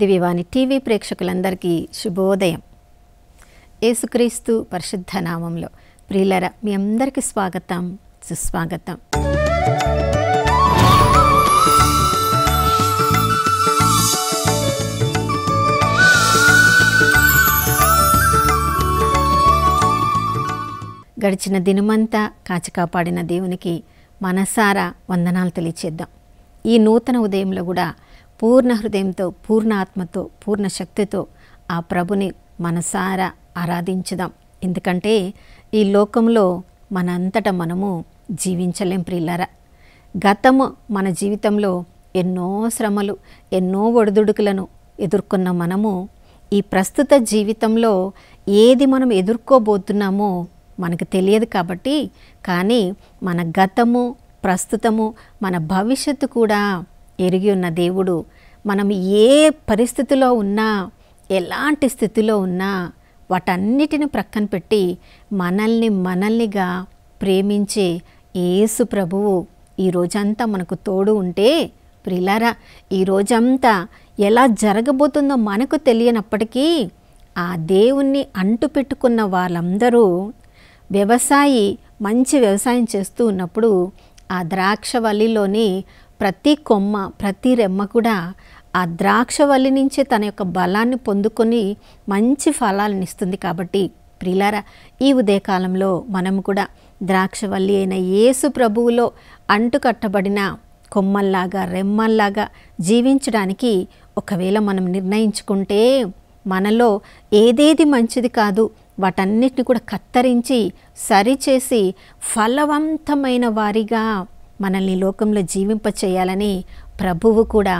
దివ్యవాణి TV ప్రేక్షకులందరికీ శుభోదయం. యేసుక్రీస్తు పరిశుద్ధ నామంలో ప్రియులారా, మీ అందరికీ స్వాగతం, సుస్వాగతం. గడిచిన దినమంతా కాచి కాపాడిన దేవునికి మనసారా వందనాలు తెలియచేద్దాం. ఈ నూతన ఉదయంలో కూడా పూర్ణ హృదయంతో, పూర్ణ ఆత్మతో, పూర్ణ శక్తితో ఆ ప్రభుని మనసారా ఆరాధించుదాం. ఎందుకంటే ఈ లోకంలో మనంతటా మనము జీవించలేం ప్రియులారా. గతము మన జీవితంలో ఎన్నో శ్రమలు, ఎన్నో ఒడిదుడుకులను ఎదుర్కొన్న మనము ఈ ప్రస్తుత జీవితంలో ఏది మనం ఎదుర్కోబోతున్నామో మనకు తెలియదు కాబట్టి, కానీ మన గతము, ప్రస్తుతము, మన భవిష్యత్తు కూడా ఎరిగి ఉన్న దేవుడు మనం ఏ పరిస్థితిలో ఉన్నా, ఎలాంటి స్థితిలో ఉన్నా వాటన్నిటిని ప్రక్కన పెట్టి మనల్నిగా ప్రేమించే యేసు ప్రభువు ఈ రోజంతా మనకు తోడు ఉంటే ప్రియులారా, ఈ రోజంతా ఎలా జరగబోతుందో మనకు తెలియనప్పటికీ ఆ దేవుణ్ణి అంటు పెట్టుకున్న వాళ్ళందరూ వ్యవసాయి మంచి వ్యవసాయం చేస్తూ ఉన్నప్పుడు ఆ ద్రాక్షవల్లిలోని ప్రతి కొమ్మ, ప్రతి రెమ్మ కూడా ఆ ద్రాక్షవల్లి నుంచి తన యొక్క బలాన్ని పొందుకొని మంచి ఫలాలను ఇస్తుంది. కాబట్టి ప్రియులారా, ఈ ఉదయకాలంలో మనం కూడా ద్రాక్షవల్లి అయిన యేసు ప్రభువులో అంటుకట్టబడిన కొమ్మల్లాగా, రెమ్మల్లాగా జీవించడానికి ఒకవేళ మనం నిర్ణయించుకుంటే మనలో ఏదేది మంచిది కాదు వాటన్నిటిని కూడా కత్తరించి సరిచేసి ఫలవంతమైన వారిగా మనల్ని లోకంలో జీవింపచేయాలని ప్రభువు కూడా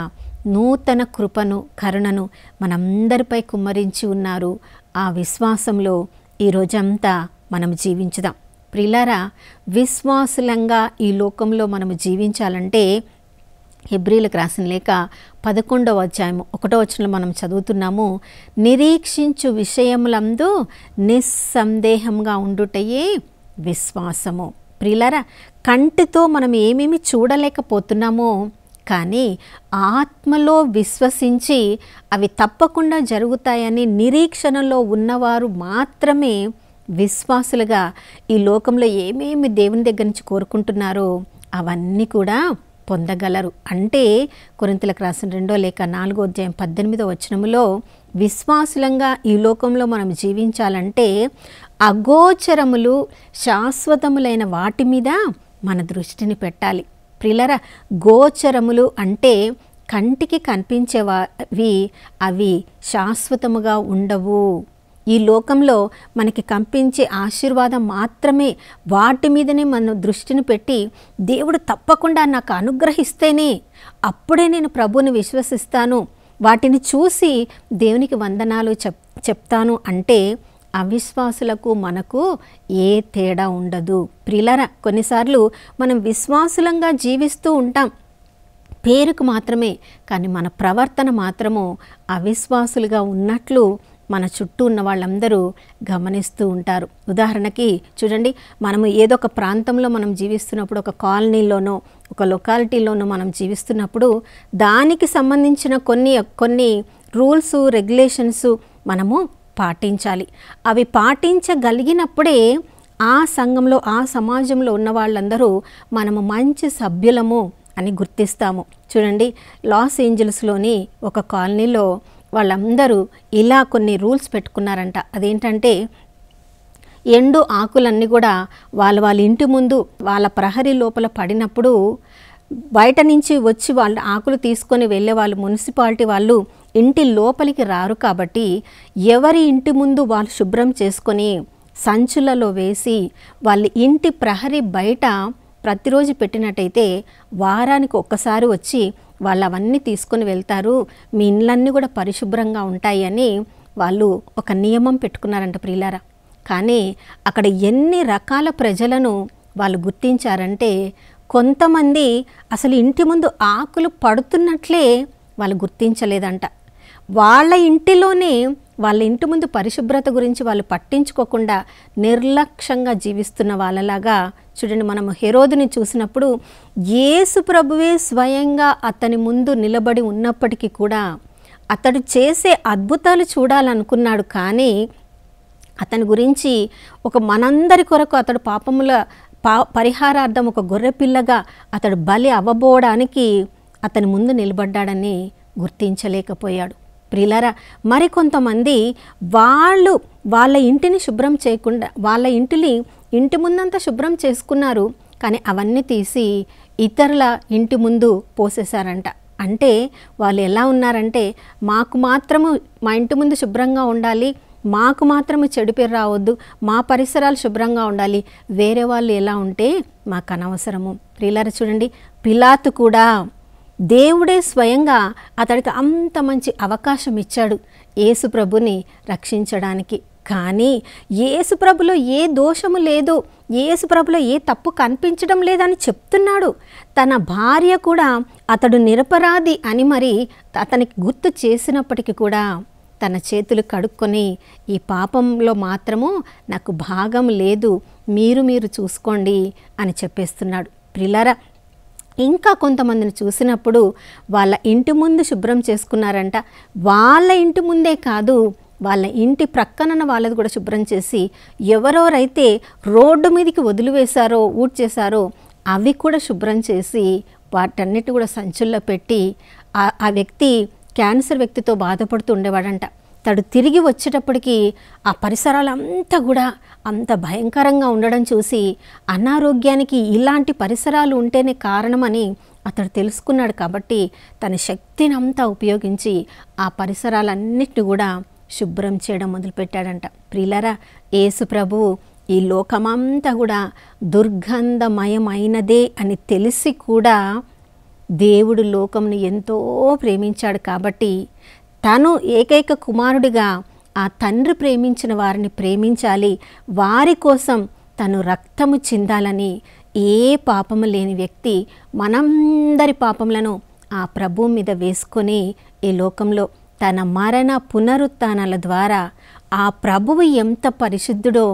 నూతన కృపను, కరుణను మనందరిపై కుమ్మరించి ఉన్నారు. ఆ విశ్వాసంలో ఈరోజంతా మనం జీవించుదాం. ప్రియులారా, విశ్వాసులంగా ఈ లోకంలో మనము జీవించాలంటే హెబ్రీలకు రాసిన లేఖ 11వ అధ్యాయము 1వ వచనంలో మనం చదువుతున్నాము, నిరీక్షించు విషయములందు నిస్సందేహంగా ఉండుటయే విశ్వాసము. ప్రియులారా, కంటితో మనం ఏమేమి చూడలేకపోతున్నామో కానీ ఆత్మలో విశ్వసించి అవి తప్పకుండా జరుగుతాయని నిరీక్షణలో ఉన్నవారు మాత్రమే విశ్వాసులుగా ఈ లోకంలో ఏమేమి దేవుని దగ్గర నుంచి కోరుకుంటున్నారో అవన్నీ కూడా పొందగలరు. అంటే కొరింథీయులకు రాసిన 2వ లేఖ 4వ అధ్యాయం 18వ వచనములో విశ్వాసులంగా ఈ లోకంలో మనం జీవించాలంటే అగోచరములు, శాశ్వతములైన వాటి మీద మన దృష్టిని పెట్టాలి. ప్రియులారా, గోచరములు అంటే కంటికి కనిపించేవి, అవి శాశ్వతముగా ఉండవు. ఈ లోకంలో మనకి కనిపించే ఆశీర్వాదం మాత్రమే, వాటి మీదనే మన దృష్టిని పెట్టి దేవుడు తప్పకుండా నాకు అనుగ్రహిస్తేనే అప్పుడే నేను ప్రభువుని విశ్వసిస్తాను, వాటిని చూసి దేవునికి వందనాలు చెప్తాను అంటే అవిశ్వాసులకు మనకు ఏ తేడా ఉండదు. ప్రియులారా, కొన్నిసార్లు మనం విశ్వాసులంగా జీవిస్తూ ఉంటాం పేరుకు మాత్రమే, కానీ మన ప్రవర్తన మాత్రము అవిశ్వాసులుగా ఉన్నట్లు మన చుట్టూ ఉన్న వాళ్ళందరూ గమనిస్తూ ఉంటారు. ఉదాహరణకి చూడండి, మనము ఏదో ఒక ప్రాంతంలో మనం జీవిస్తున్నప్పుడు, ఒక కాలనీలోనో ఒక లొకాలిటీలోనో మనం జీవిస్తున్నప్పుడు దానికి సంబంధించిన కొన్ని రూల్స్, రెగ్యులేషన్స్ మనము పాటించాలి. అవి పాటించగలిగినప్పుడే ఆ సంఘంలో, ఆ సమాజంలో ఉన్న వాళ్ళందరూ మనము మంచి సభ్యులము అని గుర్తిస్తాము. చూడండి, లాస్ ఏంజల్స్లోని ఒక కాలనీలో వాళ్ళందరూ ఇలా కొన్ని రూల్స్ పెట్టుకున్నారంట. అదేంటంటే ఎండు ఆకులన్నీ కూడా వాళ్ళ ఇంటి ముందు, వాళ్ళ ప్రహరీ లోపల పడినప్పుడు బయట నుంచి వచ్చి వాళ్ళు ఆకులు తీసుకొని వెళ్ళే వాళ్ళు, మున్సిపాలిటీ వాళ్ళు ఇంటి లోపలికి రారు కాబట్టి ఎవరి ఇంటి ముందు వాళ్ళు శుభ్రం చేసుకొని సంచులలో వేసి వాళ్ళ ఇంటి ప్రహరీ బయట ప్రతిరోజు పెట్టినట్టయితే వారానికి ఒక్కసారి వచ్చి వాళ్ళు అవన్నీ తీసుకొని వెళ్తారు, మీ ఇండ్లన్నీ కూడా పరిశుభ్రంగా ఉంటాయి అని వాళ్ళు ఒక నియమం పెట్టుకున్నారంట ప్రియులారా. కానీ అక్కడ ఎన్ని రకాల ప్రజలను వాళ్ళు గుర్తించారంటే కొంతమంది అసలు ఇంటి ముందు ఆకులు పడుతున్నట్లే వాళ్ళు గుర్తించలేదంట. వాళ్ళ ఇంటిలోనే, వాళ్ళ ఇంటి ముందు పరిశుభ్రత గురించి వాళ్ళు పట్టించుకోకుండా నిర్లక్ష్యంగా జీవిస్తున్న వాళ్ళలాగా చూడండి. మనం హెరోదుని చూసినప్పుడు యేసు ప్రభువే స్వయంగా అతని ముందు నిలబడి ఉన్నప్పటికీ కూడా అతడు చేసే అద్భుతాలు చూడాలనుకున్నాడు. కానీ అతని గురించి ఒక మనందరి కొరకు అతడు పాపముల పరిహారార్థం ఒక గొర్రెపిల్లగా అతడు బలి అవ్వబోవడానికి అతని ముందు నిలబడ్డాడని గుర్తించలేకపోయాడు. ప్రియులారా, మరికొంతమంది వాళ్ళ ఇంటిని శుభ్రం చేయకుండా వాళ్ళ ఇంటి ముందంతా శుభ్రం చేసుకున్నారు, కానీ అవన్నీ తీసి ఇతరుల ఇంటి ముందు పోసేశారంట. అంటే వాళ్ళు ఎలా ఉన్నారంటే, మాకు మాత్రము మా ఇంటి ముందు శుభ్రంగా ఉండాలి, మాకు మాత్రము చెడు పేరు రావద్దు, మా పరిసరాలు శుభ్రంగా ఉండాలి, వేరే వాళ్ళు ఎలా ఉంటే మాకు అనవసరము. ప్రియులారా చూడండి, పిలాతు కూడా దేవుడే స్వయంగా అతడికి అంత మంచి అవకాశం ఇచ్చాడు యేసు ప్రభుని రక్షించడానికి. కానీ యేసు ప్రభులో ఏ దోషము లేదు, యేసు ప్రభులో ఏ తప్పు కనిపించడం లేదని చెప్తున్నాడు. తన భార్య కూడా అతడు నిరపరాధి అని మరి అతనికి గుర్తు చేసినప్పటికీ కూడా తన చేతులు కడుక్కొని, ఈ పాపంలో మాత్రము నాకు భాగం లేదు, మీరు చూసుకోండి అని చెప్పేస్తున్నాడు. ప్రియులారా, ఇంకా కొంతమందిని చూసినప్పుడు వాళ్ళ ఇంటి ముందు శుభ్రం చేసుకున్నారంట. వాళ్ళ ఇంటి ముందే కాదు, వాళ్ళ ఇంటి ప్రక్కన వాళ్ళది కూడా శుభ్రం చేసి, ఎవరెవరైతే రోడ్డు మీదకి వదిలివేశారో ఊడ్చేశారో అవి కూడా శుభ్రం చేసి వాటన్నిటి కూడా సంచుల్లో పెట్టి, ఆ వ్యక్తి క్యాన్సర్ వ్యక్తితో బాధపడుతూ ఉండేవాడంట. తడు తిరిగి వచ్చేటప్పటికి ఆ పరిసరాలంతా కూడా అంత భయంకరంగా ఉండడం చూసి అనారోగ్యానికి ఇలాంటి పరిసరాలు ఉంటేనే కారణమని అతడు తెలుసుకున్నాడు. కాబట్టి తన శక్తిని అంతా ఉపయోగించి ఆ పరిసరాలన్నిటిని కూడా శుభ్రం చేయడం మొదలుపెట్టాడంట. ప్రియులారా, యేసు ప్రభువు ఈ లోకమంతా కూడా దుర్గంధమయమైనదే అని తెలిసి కూడా దేవుడు లోకంను ఎంతో ప్రేమించాడు. కాబట్టి తను ఏకైక కుమారుడిగా ఆ తండ్రి ప్రేమించిన వారిని ప్రేమించాలి, వారి కోసం తను రక్తము చిందాలని ఏ పాపము లేని వ్యక్తి మనందరి పాపములను ఆ ప్రభువు మీద వేసుకొని ఈ లోకంలో తన మరణ పునరుత్థానాల ద్వారా ఆ ప్రభువు ఎంత పరిశుద్ధుడో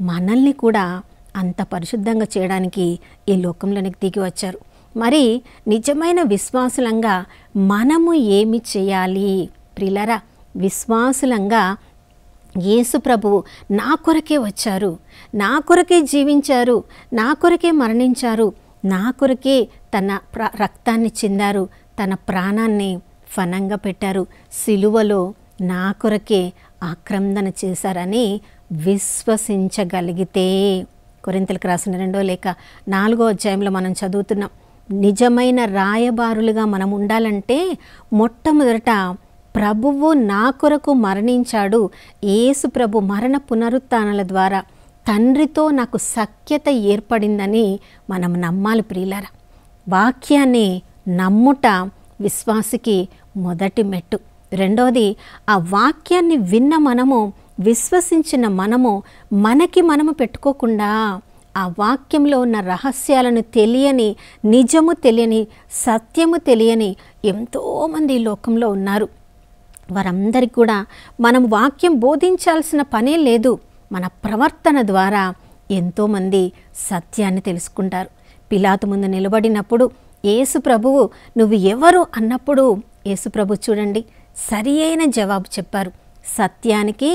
మనల్ని కూడా అంత పరిశుద్ధంగా చేయడానికి ఈ లోకంలోనికి దిగి వచ్చారు. మరి నిజమైన విశ్వాసులంగా మనము ఏమి చేయాలి? ప్రియులారా, విశ్వాసులంగా యేసు ప్రభువు నా కొరకే వచ్చారు, నా కొరకే జీవించారు, నా కొరకే మరణించారు, నా కొరకే తన రక్తాన్ని చిందారు, తన ప్రాణాన్ని ఫనంగా పెట్టారు, సిలువలో నా కొరకే ఆక్రందన చేశారని విశ్వసించగలిగితే, కొరింథీయులకు రాసిన 2వ లేఖ 4వ అధ్యాయంలో మనం చదువుతున్నాం. నిజమైన రాయబారులుగా మనం ఉండాలంటే మొట్టమొదట ప్రభువు నా కొరకు మరణించాడు, యేసు ప్రభు మరణ పునరుత్థానాల ద్వారా తండ్రితో నాకు సఖ్యత ఏర్పడిందని మనం నమ్మాలి. ప్రియులారా, వాక్యాన్ని నమ్ముట విశ్వాసికి మొదటి మెట్టు. రెండవది, ఆ వాక్యాన్ని విన్న మనము, విశ్వసించిన మనము మనము పెట్టుకోకుండా ఆ వాక్యంలో ఉన్న రహస్యాలను తెలియని, నిజము తెలియని, సత్యము తెలియని ఎంతోమంది ఈ లోకంలో ఉన్నారు. వారందరికీ కూడా మనం వాక్యం బోధించాల్సిన పనే లేదు. మన ప్రవర్తన ద్వారా ఎంతోమంది సత్యాన్ని తెలుసుకుంటారు. పిలాతు ముందు నిలబడినప్పుడు యేసు ప్రభువు నువ్వు ఎవరు అన్నప్పుడు యేసు ప్రభు చూడండి సరి అయిన జవాబు చెప్పారు. సత్యానికి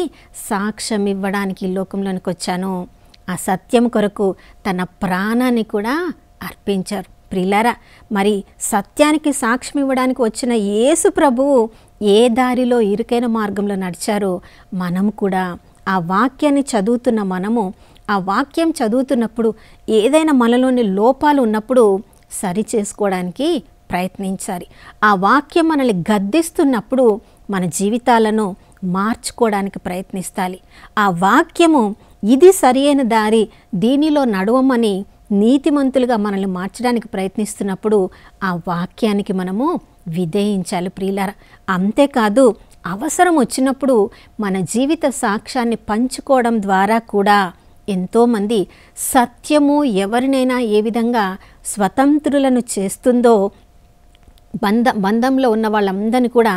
సాక్ష్యం ఇవ్వడానికి ఈ లోకంలోనికి వచ్చాను. ఆ సత్యం కొరకు తన ప్రాణాన్ని కూడా అర్పించారు. ప్రియులారా, మరి సత్యానికి సాక్ష్యం ఇవ్వడానికి వచ్చిన యేసు ప్రభువు ఏ దారిలో ఇరుకైన మార్గంలో నడిచారో మనం కూడా ఆ వాక్యాన్ని చదువుతున్న మనము ఆ వాక్యం చదువుతున్నప్పుడు ఏదైనా మనలోని లోపాలు ఉన్నప్పుడు సరి చేసుకోవడానికి ప్రయత్నించాలి. ఆ వాక్యం మనల్ని గద్దిస్తున్నప్పుడు మన జీవితాలను మార్చుకోవడానికి ప్రయత్నిస్తాలి. ఆ వాక్యము ఇది సరియైన దారి, దీనిలో నడవమని నీతిమంతులుగా మనల్ని మార్చడానికి ప్రయత్నిస్తున్నప్పుడు ఆ వాక్యానికి మనము విధేయించాలి. ప్రియులారా, అంతేకాదు అవసరం వచ్చినప్పుడు మన జీవిత సాక్ష్యాన్ని పంచుకోవడం ద్వారా కూడా ఎంతోమంది సత్యము ఎవరినైనా ఏ విధంగా స్వతంత్రులను చేస్తుందో బంధంలో ఉన్న వాళ్ళందరినీ కూడా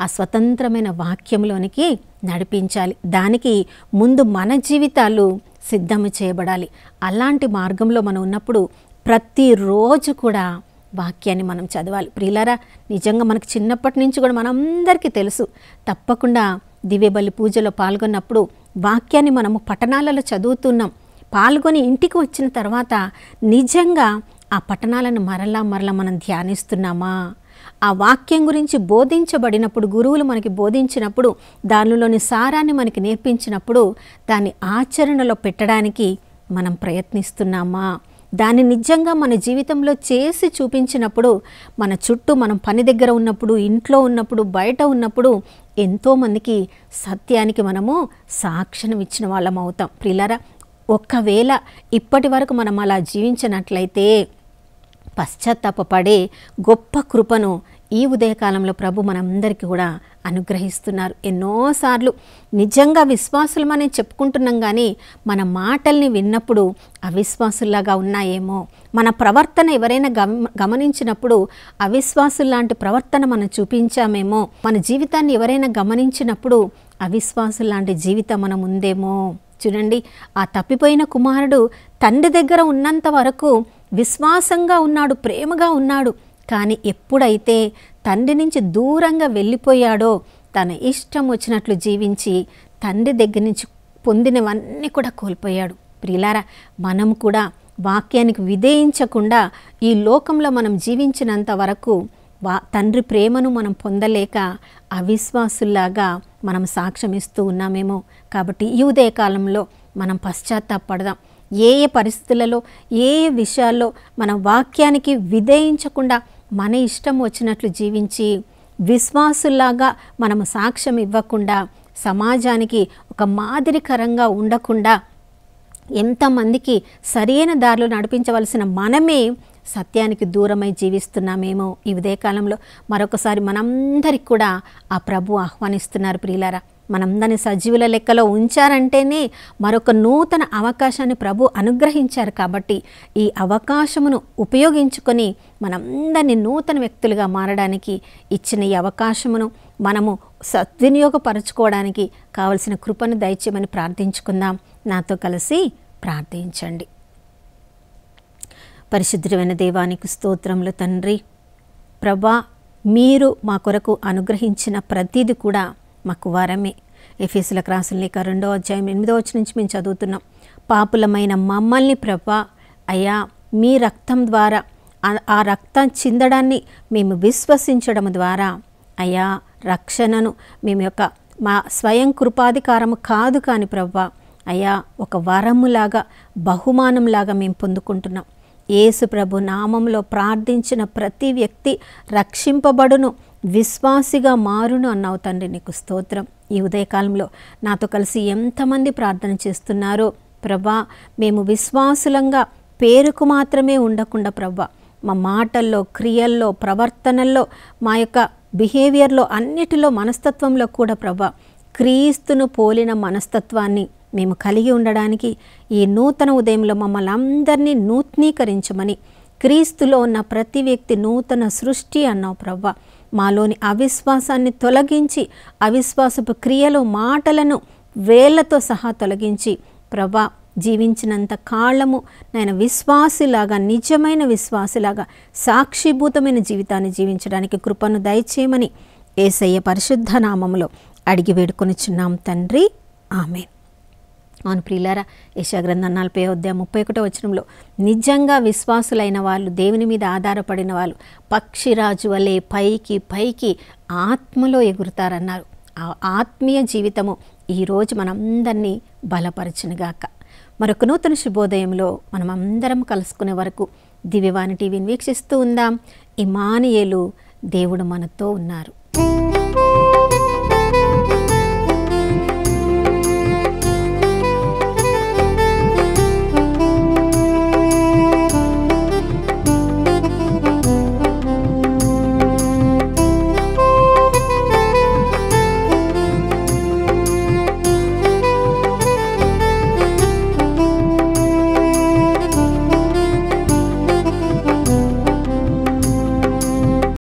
ఆ స్వతంత్రమైన వాక్యంలోనికి నడిపించాలి. దానికి ముందు మన జీవితాలు సిద్ధము చేయబడాలి. అలాంటి మార్గంలో మనం ఉన్నప్పుడు ప్రతిరోజు కూడా వాక్యాన్ని మనం చదవాలి. ప్రియులారా, నిజంగా మనకు చిన్నప్పటి నుంచి కూడా మనందరికీ తెలుసు, తప్పకుండా దివ్యబలి పూజలో పాల్గొన్నప్పుడు వాక్యాన్ని మనము పఠనాలలో చదువుతున్నాం. పాల్గొని ఇంటికి వచ్చిన తర్వాత నిజంగా ఆ పఠనాలను మరలా మనం ధ్యానిస్తున్నామా? ఆ వాక్యం గురించి బోధించబడినప్పుడు, గురువులు మనకి బోధించినప్పుడు, దానిలోని సారాన్ని మనకి నేర్పించినప్పుడు దాన్ని ఆచరణలో పెట్టడానికి మనం ప్రయత్నిస్తున్నామా? దాన్ని నిజంగా మన జీవితంలో చేసి చూపించినప్పుడు, మన చుట్టూ మనం పని దగ్గర ఉన్నప్పుడు, ఇంట్లో ఉన్నప్పుడు, బయట ఉన్నప్పుడు ఎంతోమందికి సత్యానికి మనము సాక్ష్యం ఇచ్చిన వాళ్ళం అవుతాం. ప్రియులారా, ఒక్కవేళ ఇప్పటి వరకు మనం అలా జీవించినట్లయితే పశ్చాత్తాపపడే గొప్ప కృపను ఈ ఉదయకాలంలో ప్రభు మనందరికీ కూడా అనుగ్రహిస్తున్నారు. ఎన్నోసార్లు నిజంగా విశ్వాసులమని చెప్పుకుంటున్నాం, కానీ మన మాటల్ని విన్నప్పుడు అవిశ్వాసుల్లాగా ఉన్నాయేమో, మన ప్రవర్తన ఎవరైనా గమనించినప్పుడు అవిశ్వాసుల్లాంటి ప్రవర్తన మనం చూపించామేమో, మన జీవితాన్ని ఎవరైనా గమనించినప్పుడు అవిశ్వాసుల్లాంటి జీవితం మనం ఉందేమో. చూడండి, ఆ తప్పిపోయిన కుమారుడు తండ్రి దగ్గర ఉన్నంత వరకు విశ్వాసంగా ఉన్నాడు, ప్రేమగా ఉన్నాడు. కానీ ఎప్పుడైతే తండ్రి నుంచి దూరంగా వెళ్ళిపోయాడో, తన ఇష్టం వచ్చినట్లు జీవించి తండ్రి దగ్గర నుంచి పొందినవన్నీ కూడా కోల్పోయాడు. ప్రియులారా, మనం కూడా వాక్యానికి విధేయించకుండా ఈ లోకంలో మనం జీవించినంత వరకు తండ్రి ప్రేమను మనం పొందలేక అవిశ్వాసుల్లాగా మనం సాక్ష్యం ఇస్తూ ఉన్నామేమో. కాబట్టి ఈ ఉదయకాలంలో మనం పశ్చాత్తాపడదాం. ఏ పరిస్థితులలో, ఏ విషయాల్లో మన వాక్యానికి విధేయించకుండా మన ఇష్టం వచ్చినట్లు జీవించి విశ్వాసుల్లాగా మనము సాక్ష్యం ఇవ్వకుండా, సమాజానికి ఒక మాదిరికరంగా ఉండకుండా, ఎంతమందికి సరైన దారిలో నడిపించవలసిన మనమే సత్యానికి దూరమై జీవిస్తున్నామేమో. ఈ ఉదయకాలంలో మరొకసారి మనందరికి కూడా ఆ ప్రభు ఆహ్వానిస్తున్నారు. ప్రియులారా, మనందరినీ సజీవుల లెక్కలో ఉంచారంటేనే మరొక నూతన అవకాశాన్ని ప్రభు అనుగ్రహించారు. కాబట్టి ఈ అవకాశమును ఉపయోగించుకొని మనందరినీ నూతన వ్యక్తులుగా మారడానికి ఇచ్చిన ఈ అవకాశమును మనము సద్వినియోగపరచుకోవడానికి కావలసిన కృపను దయచేయమని ప్రార్థించుకుందాం. నాతో కలిసి ప్రార్థించండి. పరిశుద్ధమైన దేవానికి స్తోత్రములు తండ్రి. ప్రభా, మీరు మా కొరకు అనుగ్రహించిన ప్రతిది కూడా మాకు వరమే. ఎఫెసీయులకు రాసిన లేఖ 2వ అధ్యాయం 8వ వచనం నుంచి మేము చదువుతున్నాం. పాపులమైన మమ్మల్ని ప్రభా, అయ్యా మీ రక్తం ద్వారా, ఆ రక్తం చిందడాన్ని మేము విశ్వసించడం ద్వారా అయ్యా రక్షణను మేము మా స్వయం కృపాధికారము కాదు కానీ ప్రభా, అయ్యా ఒక వరములాగా, బహుమానంలాగా మేము పొందుకుంటున్నాం. యేసు ప్రభు నామంలో ప్రార్థించిన ప్రతి వ్యక్తి రక్షింపబడును, విశ్వాసిగా మారును అన్నావు తండ్రి. నీకు స్తోత్రం. ఈ ఉదయకాలంలో నాతో కలిసి ఎంతమంది ప్రార్థన చేస్తున్నారో ప్రభా, మేము విశ్వాసులంగా పేరుకు మాత్రమే ఉండకుండా ప్రభా, మా మాటల్లో, క్రియల్లో, ప్రవర్తనల్లో, మా యొక్క బిహేవియర్లో, అన్నిటిలో, మనస్తత్వంలో కూడా ప్రభా క్రీస్తును పోలిన మనస్తత్వాన్ని మేము కలిగి ఉండడానికి ఈ నూతన ఉదయంలో మమ్మల్ని అందరినీ నూతనీకరించమని, క్రీస్తులో ఉన్న ప్రతి వ్యక్తి నూతన సృష్టి అన్నావు ప్రభా. మాలోని అవిశ్వాసాన్ని తొలగించి, అవిశ్వాసపు క్రియలు, మాటలను వేళ్లతో సహా తొలగించి ప్రభా, జీవించినంత కాలము నేను విశ్వాసిలాగా, నిజమైన విశ్వాసిలాగా, సాక్షిభూతమైన జీవితాన్ని జీవించడానికి కృపను దయచేయమని యేసయ్య పరిశుద్ధ నామములో అడిగి వేడుకొనిచున్నాం తండ్రి. ఆమేన్. అవును ప్రియులారా, యెషయా గ్రంథం 40వ అధ్యాయం 31వ వచనంలో నిజంగా విశ్వాసులైన వాళ్ళు, దేవుని మీద ఆధారపడిన వాళ్ళు పక్షిరాజు వలె పైకి పైకి ఆత్మలో ఎగురుతారన్నారు. ఆ ఆత్మీయ జీవితము ఈరోజు మనందరినీ బలపరచునుగాక. మరొక నూతన శుభోదయంలో మనం అందరం కలుసుకునే వరకు దివ్యవాణి టీవీని వీక్షిస్తూ ఉందాం. ఇమ్మానుయేలు, దేవుడు మనతో ఉన్నారు.